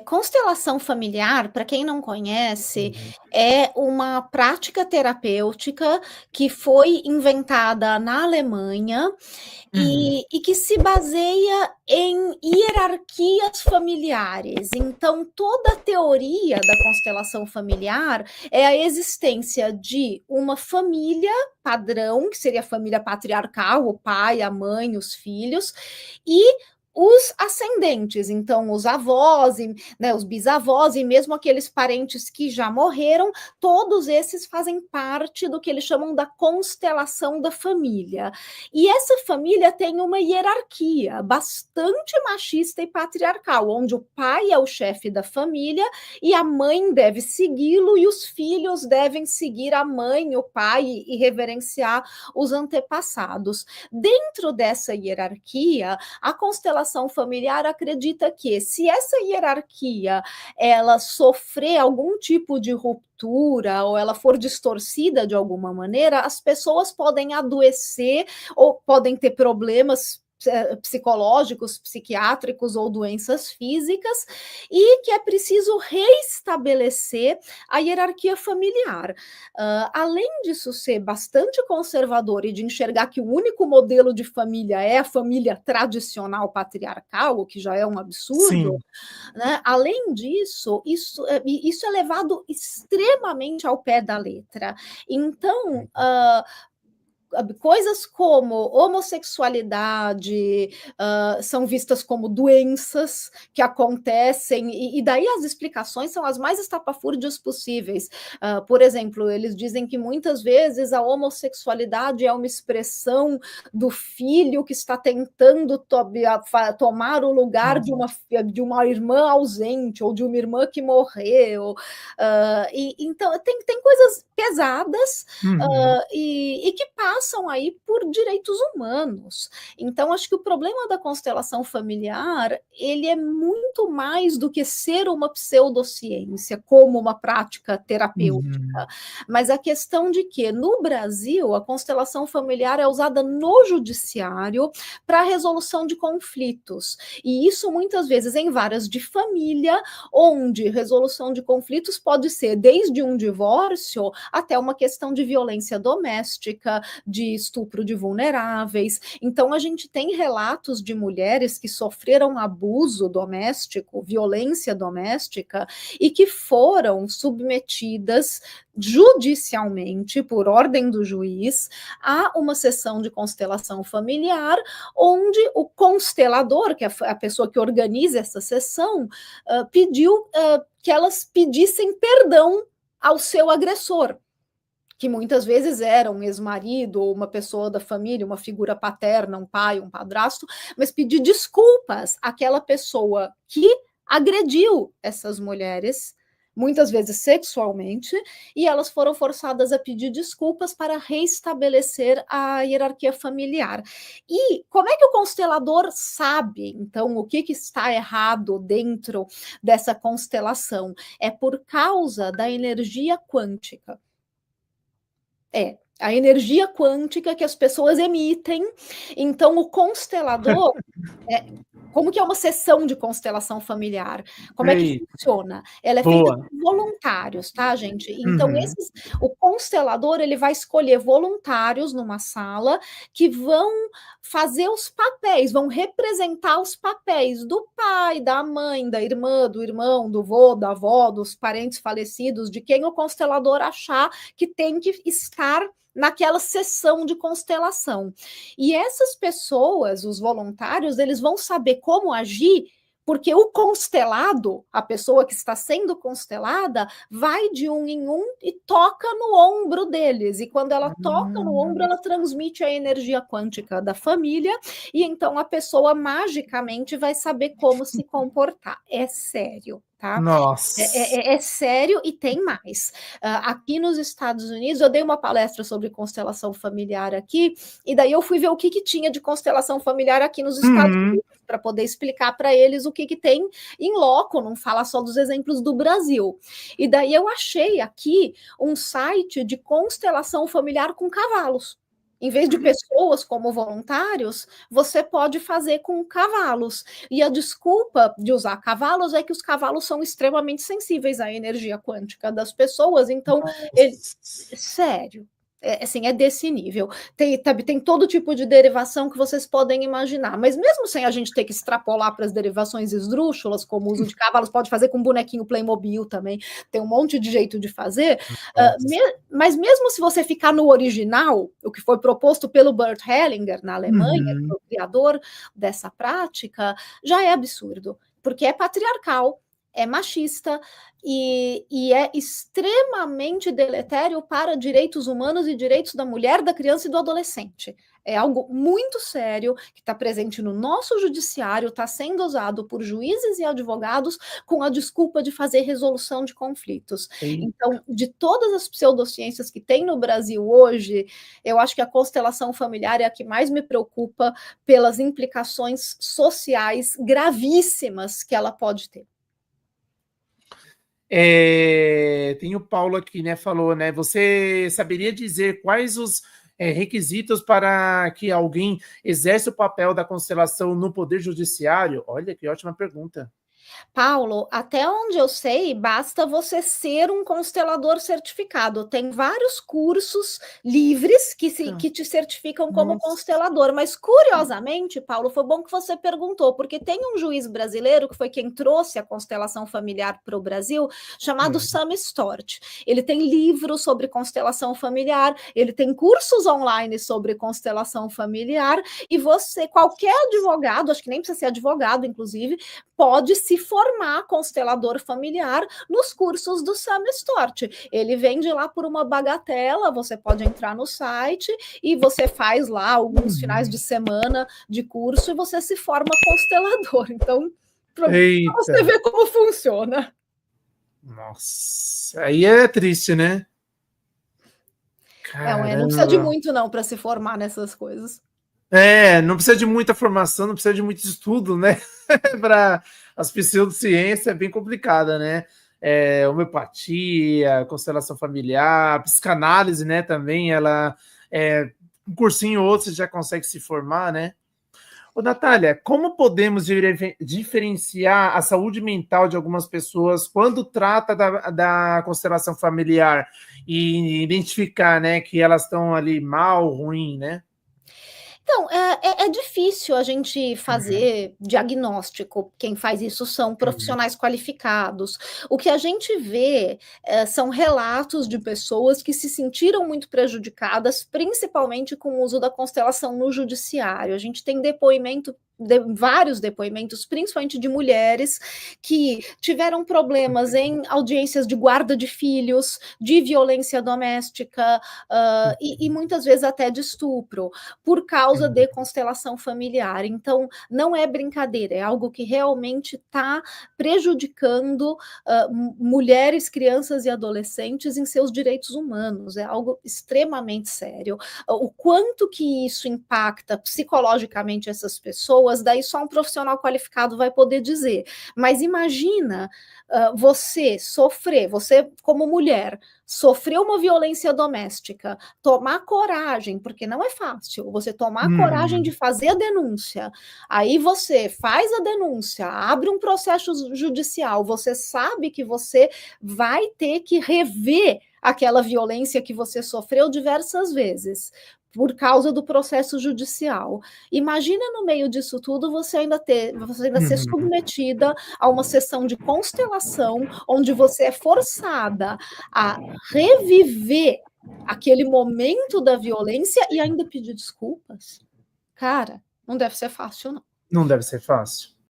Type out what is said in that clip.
Constelação familiar, para quem não conhece, Uhum. é uma prática terapêutica que foi inventada na Alemanha Uhum. e que se baseia em hierarquias familiares. Então, toda a teoria da constelação familiar é a existência de uma família padrão, que seria a família patriarcal, o pai, a mãe, os filhos, e os ascendentes, então os avós, né, os bisavós e mesmo aqueles parentes que já morreram, todos esses fazem parte do que eles chamam da constelação da família. E essa família tem uma hierarquia bastante machista e patriarcal, onde o pai é o chefe da família e a mãe deve segui-lo e os filhos devem seguir a mãe, o pai e reverenciar os antepassados. Dentro dessa hierarquia, a constelação familiar acredita que se essa hierarquia ela sofrer algum tipo de ruptura ou ela for distorcida de alguma maneira, as pessoas podem adoecer ou podem ter problemas psicológicos, psiquiátricos ou doenças físicas, e que é preciso reestabelecer a hierarquia familiar. Além disso ser bastante conservador e de enxergar que o único modelo de família é a família tradicional patriarcal, o que já é um absurdo, Sim. né? Além disso, isso é levado extremamente ao pé da letra. Então, coisas como homossexualidade são vistas como doenças que acontecem, e daí as explicações são as mais estapafúrdias possíveis. Por exemplo, eles dizem que muitas vezes a homossexualidade é uma expressão do filho que está tentando tomar o lugar de uma irmã ausente ou de uma irmã que morreu. Então, tem coisas pesadas Uhum. e que passam aí por direitos humanos. Então, acho que o problema da constelação familiar, ele é muito mais do que ser uma pseudociência, como uma prática terapêutica, Uhum. mas a questão de que, no Brasil, a constelação familiar é usada no judiciário para a resolução de conflitos, e isso muitas vezes em varas de família, onde resolução de conflitos pode ser desde um divórcio até uma questão de violência doméstica, de estupro de vulneráveis. Então, a gente tem relatos de mulheres que sofreram abuso doméstico, violência doméstica, e que foram submetidas judicialmente, por ordem do juiz, a uma sessão de constelação familiar, onde o constelador, que é a pessoa que organiza essa sessão, pediu que elas pedissem perdão ao seu agressor, que muitas vezes era um ex-marido ou uma pessoa da família, uma figura paterna, um pai, um padrasto, mas pedir desculpas àquela pessoa que agrediu essas mulheres, muitas vezes sexualmente, e elas foram forçadas a pedir desculpas para reestabelecer a hierarquia familiar. E como é que o constelador sabe, então, o que está errado dentro dessa constelação? É por causa da energia quântica. A energia quântica que as pessoas emitem. Então, o constelador, como que é uma sessão de constelação familiar? Como é que Sei. funciona? Ela é feita Boa. por voluntários, tá, gente? Então, Uhum. o constelador ele vai escolher voluntários numa sala que vão fazer os papéis, vão representar os papéis do pai, da mãe, da irmã, do irmão, do vô, da avó, dos parentes falecidos, de quem o constelador achar que tem que estar naquela sessão de constelação. E essas pessoas, os voluntários, eles vão saber como agir, porque o constelado, a pessoa que está sendo constelada, vai de um em um e toca no ombro deles. E quando ela toca no ombro, Hum. ela transmite a energia quântica da família, e então a pessoa magicamente vai saber como se comportar. É sério, tá? Nossa. É sério e tem mais. Aqui nos Estados Unidos, eu dei uma palestra sobre constelação familiar aqui, e daí eu fui ver o que tinha de constelação familiar aqui nos Estados Uhum. Unidos, para poder explicar para eles o que tem em loco, não falar só dos exemplos do Brasil. E daí eu achei aqui um site de constelação familiar com cavalos. Em vez de pessoas como voluntários, você pode fazer com cavalos. E a desculpa de usar cavalos é que os cavalos são extremamente sensíveis à energia quântica das pessoas, então ele Nossa. sério. Assim, é desse nível. Tem todo tipo de derivação que vocês podem imaginar, mas mesmo sem a gente ter que extrapolar para as derivações esdrúxulas, como o uso de cavalos, pode fazer com bonequinho Playmobil também, tem um monte de jeito de fazer, Nossa. mas mesmo se você ficar no original, o que foi proposto pelo Bert Hellinger na Alemanha, que foi o criador dessa prática, já é absurdo, porque é patriarcal, é machista e é extremamente deletério para direitos humanos e direitos da mulher, da criança e do adolescente. É algo muito sério que está presente no nosso judiciário, está sendo usado por juízes e advogados com a desculpa de fazer resolução de conflitos. Eita. Então, de todas as pseudociências que tem no Brasil hoje, eu acho que a constelação familiar é a que mais me preocupa pelas implicações sociais gravíssimas que ela pode ter. Tem o Paulo aqui, né? Falou, né? Você saberia dizer quais os requisitos para que alguém exerça o papel da constelação no Poder Judiciário? Olha, que ótima pergunta. Paulo, até onde eu sei, basta você ser um constelador certificado. Tem vários cursos livres que te certificam como Nossa. constelador, mas curiosamente, Paulo, foi bom que você perguntou, porque tem um juiz brasileiro que foi quem trouxe a constelação familiar para o Brasil, chamado Sam Stort. Ele tem livros sobre constelação familiar, ele tem cursos online sobre constelação familiar, e você, qualquer advogado, acho que nem precisa ser advogado, inclusive, pode se formar constelador familiar nos cursos do Sam Stort. Ele vende lá por uma bagatela, você pode entrar no site e você faz lá alguns finais de semana de curso e você se forma constelador. Então, para você ver como funciona. Nossa, aí é triste, né? Não precisa de muito não para se formar nessas coisas. Não precisa de muita formação, não precisa de muito estudo, né? Para as pseudociências é bem complicada, né? Homeopatia, constelação familiar, psicanálise, né? Também ela um cursinho ou outro você já consegue se formar, né? Ô, Natália, como podemos diferenciar a saúde mental de algumas pessoas quando trata da constelação familiar e identificar, né, que elas estão ali mal, ruim, né? Então, é difícil a gente fazer diagnóstico. Quem faz isso são profissionais qualificados. O que a gente vê são relatos de pessoas que se sentiram muito prejudicadas, principalmente com o uso da constelação no judiciário. A gente tem vários depoimentos, principalmente de mulheres que tiveram problemas em audiências de guarda de filhos, de violência doméstica e muitas vezes até de estupro, por causa de constelação familiar. Então, não é brincadeira, é algo que realmente está prejudicando mulheres, crianças e adolescentes em seus direitos humanos. É algo extremamente sério. O quanto que isso impacta psicologicamente essas pessoas, daí só um profissional qualificado vai poder dizer. Mas imagina você como mulher, sofreu uma violência doméstica, tomar coragem, porque não é fácil, você tomar coragem de fazer a denúncia, aí você faz a denúncia, abre um processo judicial, você sabe que você vai ter que rever aquela violência que você sofreu diversas vezes, por causa do processo judicial. Imagina no meio disso tudo você ainda ser submetida a uma sessão de constelação, onde você é forçada a reviver aquele momento da violência e ainda pedir desculpas. Cara, não deve ser fácil, não. Não deve ser fácil.